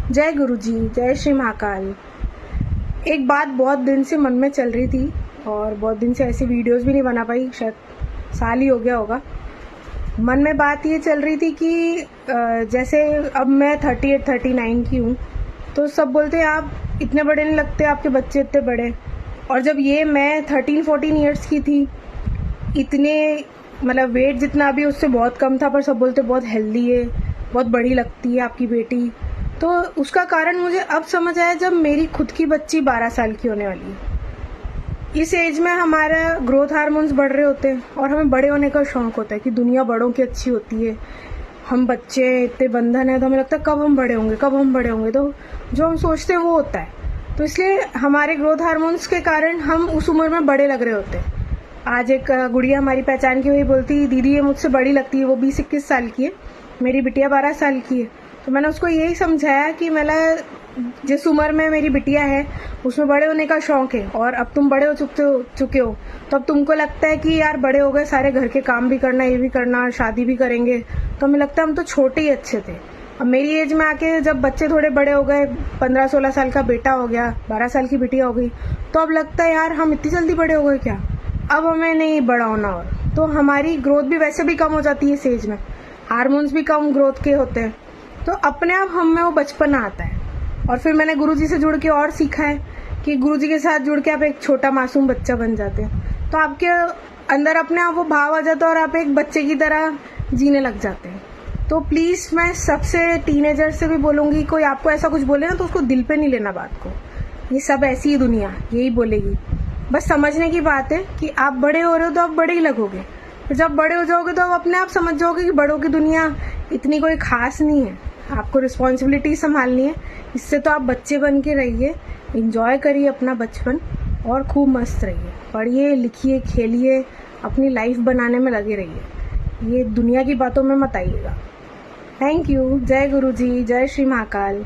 जय गुरु जी, जय श्री महाकाल। एक बात बहुत दिन से मन में चल रही थी और बहुत दिन से ऐसी वीडियोस भी नहीं बना पाई, शायद साल ही हो गया होगा। मन में बात ये चल रही थी कि जैसे अब मैं 38-39 की हूँ, तो सब बोलते हैं आप इतने बड़े नहीं लगते, आपके बच्चे इतने बड़े। और जब ये मैं 13-14 ईयर्स की थी, इतने मतलब वेट जितना अभी उससे बहुत कम था, पर सब बोलते बहुत हेल्दी है, बहुत बड़ी लगती है आपकी बेटी। तो उसका कारण मुझे अब समझ आया जब मेरी खुद की बच्ची 12 साल की होने वाली है। इस एज में हमारा ग्रोथ हार्मोन्स बढ़ रहे होते हैं और हमें बड़े होने का शौक होता है कि दुनिया बड़ों की अच्छी होती है। हम बच्चे इतने बंधन है तो हमें लगता है कब हम बड़े होंगे, कब हम बड़े होंगे, तो जो हम सोचते हैं वो होता है। तो इसलिए हमारे ग्रोथ हार्मोन्स के कारण हम उस उम्र में बड़े लग रहे होते हैं। आज एक गुड़िया हमारी पहचान की, वही बोलती दीदी ये मुझसे बड़ी लगती है, वो 20-21 साल की है, मेरी बिटिया 12 साल की है। तो मैंने उसको यही समझाया कि जिस उम्र में मेरी बिटिया है उसमें बड़े होने का शौक है, और अब तुम बड़े हो चुके हो, तो अब तुमको लगता है कि यार बड़े हो गए, सारे घर के काम भी करना, ये भी करना, शादी भी करेंगे, तो हमें लगता है हम तो छोटे ही अच्छे थे। अब मेरी एज में आके जब बच्चे थोड़े बड़े हो गए, 15-16 साल का बेटा हो गया, 12 साल की बिटिया हो गई, तो अब लगता है यार हम इतनी जल्दी बड़े हो गए क्या, अब हमें नहीं बड़ा होना। और तो हमारी ग्रोथ भी वैसे भी कम हो जाती है इस एज में, हार्मोन्स भी कम ग्रोथ के होते हैं, तो अपने आप हम में वो बचपन आता है। और फिर मैंने गुरुजी से जुड़ के और सीखा है कि गुरुजी के साथ जुड़ के आप एक छोटा मासूम बच्चा बन जाते हैं, तो आपके अंदर अपने आप वो भाव आ जाता है और आप एक बच्चे की तरह जीने लग जाते हैं। तो प्लीज़ मैं सबसे टीनेजर से भी बोलूँगी, कोई आपको ऐसा कुछ बोले ना तो उसको दिल पे नहीं लेना बात को, ये सब ऐसी ही दुनिया यही बोलेगी। बस समझने की बात है कि आप बड़े हो रहे हो तो आप बड़े ही लगोगे, फिर जब बड़े हो जाओगे तो आप अपने आप समझ जाओगे कि बड़ों की दुनिया इतनी कोई खास नहीं है, आपको रिस्पॉन्सिबिलिटी संभालनी है। इससे तो आप बच्चे बन के रहिए, इंजॉय करिए अपना बचपन और खूब मस्त रहिए, पढ़िए लिखिए खेलिए, अपनी लाइफ बनाने में लगे रहिए, ये दुनिया की बातों में मत आइएगा। Thank you. जय गुरु जी, जय श्री महाकाल।